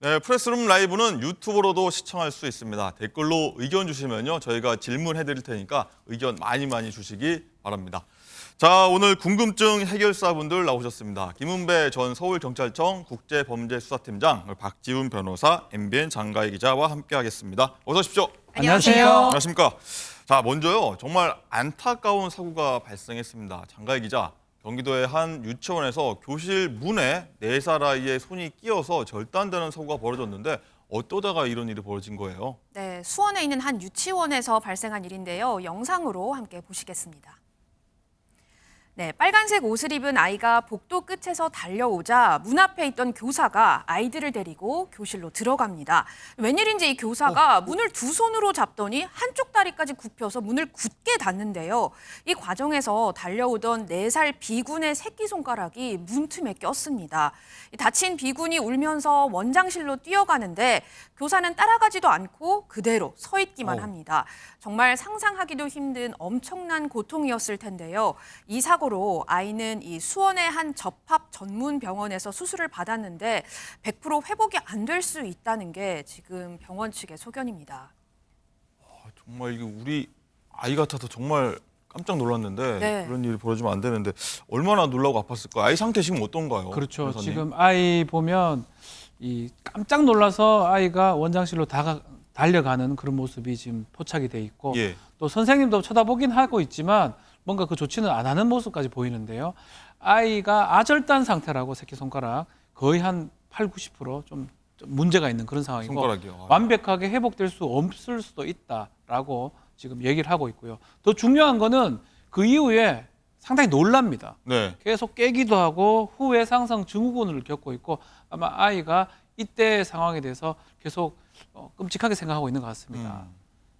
네, 프레스룸 라이브는 유튜브로도 시청할 수 있습니다. 댓글로 의견 주시면요. 저희가 질문해 드릴 테니까 의견 많이 주시기 바랍니다. 자, 오늘 궁금증 해결사분들 나오셨습니다. 김은배 전 서울경찰청 국제범죄수사팀장, 박지훈 변호사, MBN 장가희 기자와 함께하겠습니다. 어서 오십시오. 안녕하세요. 안녕하십니까. 자, 먼저요. 정말 안타까운 사고가 발생했습니다. 장가희 기자, 경기도의 한 유치원에서 교실 문에 4살 아이의 손이 끼어서 절단되는 사고가 벌어졌는데 어떠다가 이런 일이 벌어진 거예요? 네, 수원에 있는 한 유치원에서 발생한 일인데요. 영상으로 함께 보시겠습니다. 네, 빨간색 옷을 입은 아이가 복도 끝에서 달려오자 문 앞에 있던 교사가 아이들을 데리고 교실로 들어갑니다. 웬일인지 이 교사가 문을 두 손으로 잡더니 한쪽 다리까지 굽혀서 문을 굳게 닫는데요. 이 과정에서 달려오던 4살 비군의 새끼손가락이 문틈에 꼈습니다. 다친 비군이 울면서 원장실로 뛰어가는데 교사는 따라가지도 않고 그대로 서 있기만 합니다. 정말 상상하기도 힘든 엄청난 고통이었을 텐데요. 이 사고로 아이는 이 수원의 한 접합 전문 병원에서 수술을 받았는데 100% 회복이 안 될 수 있다는 게 지금 병원 측의 소견입니다. 정말 이게 우리 아이 같아서 정말 깜짝 놀랐는데 네. 그런 일이 벌어지면 안 되는데 얼마나 놀라고 아팠을까? 아이 상태 지금 어떤가요? 그렇죠. 변호사님? 지금 아이 보면 이 깜짝 놀라서 아이가 원장실로 달려가는 그런 모습이 지금 포착이 돼 있고 예. 또 선생님도 쳐다보긴 하고 있지만 뭔가 그 조치는 안 하는 모습까지 보이는데요. 아이가 아절단 상태라고 새끼손가락 거의 한 8, 90%좀 문제가 있는 그런 상황이고 손가락이요. 완벽하게 회복될 수 없을 수도 있다라고 지금 얘기를 하고 있고요. 더 중요한 거는 그 이후에 상당히 놀랍니다. 네. 계속 깨기도 하고 후회 상상 증후군을 겪고 있고 아마 아이가 이때 상황에 대해서 계속 끔찍하게 생각하고 있는 것 같습니다.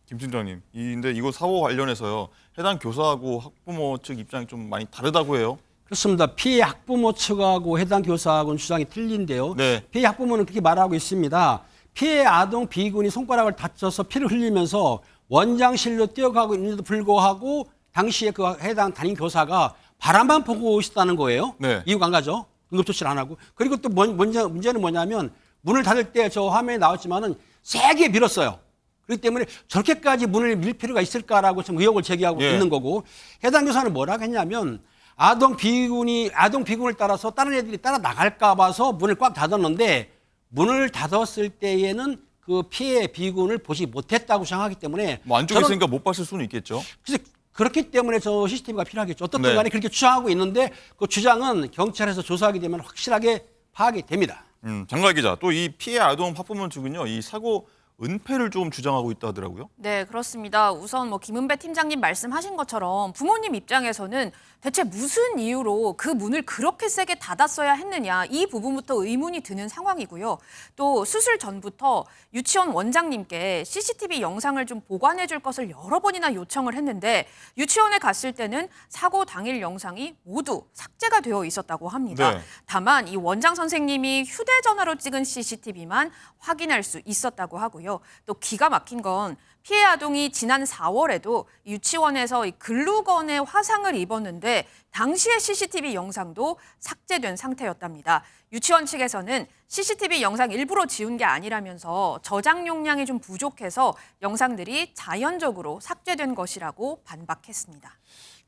김 팀장님, 근데 이거 사고 관련해서요. 해당 교사하고 학부모 측 입장이 좀 많이 다르다고 해요. 그렇습니다. 피해 학부모 측하고 해당 교사하고는 주장이 틀린데요. 네. 피해 학부모는 그렇게 말하고 있습니다. 피해 아동 B군이 손가락을 다쳐서 피를 흘리면서 원장실로 뛰어가고 있는데도 불구하고 당시에 그 해당 담임 교사가 바라만 보고 있었다는 거예요. 네. 이유가 안 가죠. 응급조치를 안 하고. 그리고 또 문제는 뭐냐면 문을 닫을 때 저 화면에 나왔지만은 세게 밀었어요. 그렇기 때문에 저렇게까지 문을 밀 필요가 있을까라고 지금 의혹을 제기하고 예. 있는 거고 해당 교사는 뭐라고 했냐면 아동 비군을 따라서 다른 애들이 따라 나갈까 봐서 문을 꽉 닫았는데 문을 닫았을 때에는 그 피해 비군을 보지 못했다고 생각하기 때문에 뭐 안쪽에 있으니까 못 봤을 수는 있겠죠. 그래서 그렇기 때문에 저 CCTV가 필요하겠죠. 어떻든 네. 간에 그렇게 주장하고 있는데 그 주장은 경찰에서 조사하게 되면 확실하게 파악이 됩니다. 장가희 기자, 또 이 피해 아동 학부모 측은요, 이 사고 은폐를 좀 주장하고 있다 하더라고요. 네, 그렇습니다. 우선 김은배 팀장님 말씀하신 것처럼 부모님 입장에서는 대체 무슨 이유로 그 문을 그렇게 세게 닫았어야 했느냐 이 부분부터 의문이 드는 상황이고요. 또 수술 전부터 유치원 원장님께 CCTV 영상을 좀 보관해 줄 것을 여러 번이나 요청을 했는데 유치원에 갔을 때는 사고 당일 영상이 모두 삭제가 되어 있었다고 합니다. 네. 다만 이 원장 선생님이 휴대전화로 찍은 CCTV만 확인할 수 있었다고 하고요. 또 기가 막힌 건 피해 아동이 지난 4월에도 유치원에서 이 글루건에 화상을 입었는데 당시의 CCTV 영상도 삭제된 상태였답니다. 유치원 측에서는 CCTV 영상 일부러 지운 게 아니라면서 저장 용량이 좀 부족해서 영상들이 자연적으로 삭제된 것이라고 반박했습니다.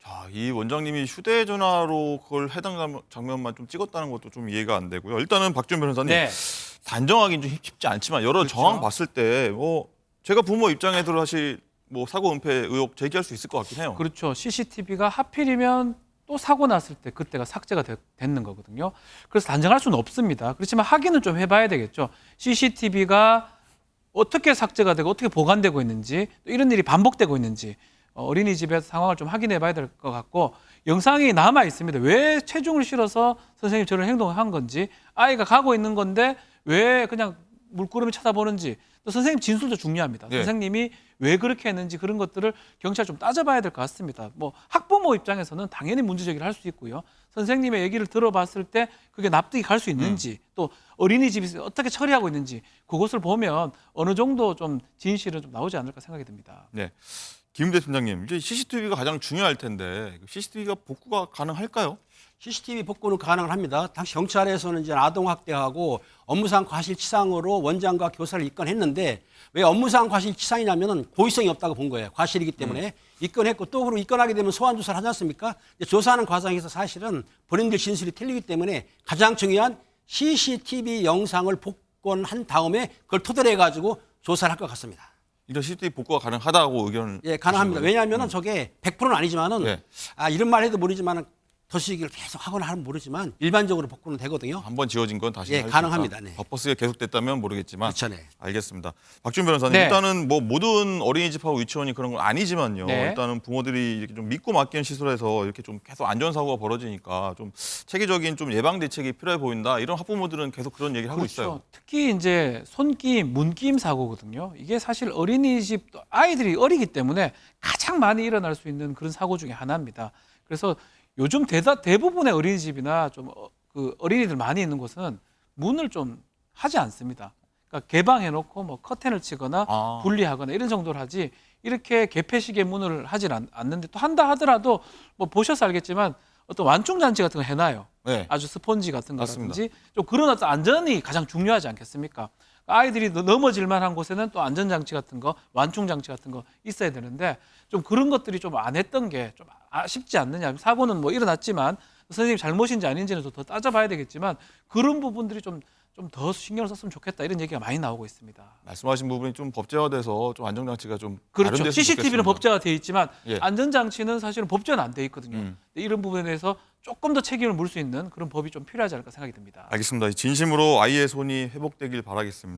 자, 이 원장님이 휴대전화로 그걸 해당 장면만 좀 찍었다는 것도 좀 이해가 안 되고요. 일단은 박지훈 변호사님, 네. 단정하기는 좀 쉽지 않지만 여러 그렇죠. 정황 봤을 때 제가 부모 입장에도 사실 사고 은폐 의혹 제기할 수 있을 것 같긴 해요. 그렇죠. CCTV가 하필이면 또 사고 났을 때 그때가 삭제가 됐는 거거든요. 그래서 단정할 수는 없습니다. 그렇지만 확인은 좀 해봐야 되겠죠. CCTV가 어떻게 삭제가 되고 어떻게 보관되고 있는지 또 이런 일이 반복되고 있는지 어린이집에서 상황을 좀 확인해 봐야 될 것 같고 영상이 남아 있습니다. 왜 체중을 실어서 선생님이 저런 행동을 한 건지 아이가 가고 있는 건데 왜 그냥 물끄러미 쳐다보는지 또 선생님 진술도 중요합니다. 네. 선생님이 왜 그렇게 했는지 그런 것들을 경찰 좀 따져봐야 될 것 같습니다. 학부모 입장에서는 당연히 문제 제기를 할 수 있고요. 선생님의 얘기를 들어봤을 때 그게 납득이 갈 수 있는지 또 어린이집이 어떻게 처리하고 있는지 그것을 보면 어느 정도 좀 진실은 좀 나오지 않을까 생각이 듭니다. 네. 김대 팀장님, 이제 CCTV가 가장 중요할 텐데 CCTV가 복구가 가능할까요? CCTV 복구는 가능합니다. 당시 경찰에서는 이제 아동학대하고 업무상 과실치상으로 원장과 교사를 입건했는데 왜 업무상 과실치상이냐면은 고의성이 없다고 본 거예요. 과실이기 때문에 입건했고 또 그리고 입건하게 되면 소환 조사를 하지 않습니까? 조사하는 과정에서 사실은 본인들 진술이 틀리기 때문에 가장 중요한 CCTV 영상을 복원한 다음에 그걸 토대로 해가지고 조사를 할 것 같습니다. 이런 CCTV 복구가 가능하다고 의견을 예, 가능합니다. 왜냐하면 저게 100%는 아니지만은 네. 이런 말 해도 모르지만은 더시기를 계속 하거나 하면 모르지만 일반적으로 복구는 되거든요. 한번 지어진 건 다시 예, 할 수 가능합니다. 있다. 네. 버퍼스가 계속됐다면 모르겠지만 그렇죠, 네. 알겠습니다. 박준 변호사님, 네. 일단은 뭐 모든 어린이집하고 유치원이 그런 건 아니지만요. 네. 일단은 부모들이 이렇게 좀 믿고 맡기는 시설에서 이렇게 좀 계속 안전사고가 벌어지니까 좀 체계적인 좀 예방 대책이 필요해 보인다. 이런 학부모들은 계속 그런 얘기를 하고 있어요. 특히 이제 손끼임, 문끼임 사고거든요. 이게 사실 어린이집 아이들이 어리기 때문에 가장 많이 일어날 수 있는 그런 사고 중에 하나입니다. 그래서 요즘 대부분의 어린이집이나 좀 그 어린이들 많이 있는 곳은 문을 좀 하지 않습니다. 그러니까 개방해놓고 뭐 커튼을 치거나 분리하거나 이런 정도를 하지 이렇게 개폐식의 문을 하질 않는데 또 한다 하더라도 뭐 보셔서 알겠지만 어떤 완충 장치 같은 거 해놔요. 네. 아주 스펀지 같은 맞습니다. 거라든지 좀 그런 어떤 안전이 가장 중요하지 않겠습니까? 아이들이 넘어질 만한 곳에는 또 안전장치 같은 거, 완충장치 같은 거 있어야 되는데 좀 그런 것들이 좀 안 했던 게 좀 아쉽지 않느냐. 사고는 뭐 일어났지만 선생님 잘못인지 아닌지는 더 따져봐야 되겠지만 그런 부분들이 좀 더 신경을 썼으면 좋겠다 이런 얘기가 많이 나오고 있습니다. 말씀하신 부분이 좀 법제화돼서 좀 안전장치가 좀 그렇죠. 마련됐으면 CCTV는 좋겠습니다. 법제화돼 있지만 예. 안전장치는 사실은 법제화는 안 돼 있거든요. 근데 이런 부분에 대해서 조금 더 책임을 물 수 있는 그런 법이 좀 필요하지 않을까 생각이 듭니다. 알겠습니다. 진심으로 아이의 손이 회복되길 바라겠습니다.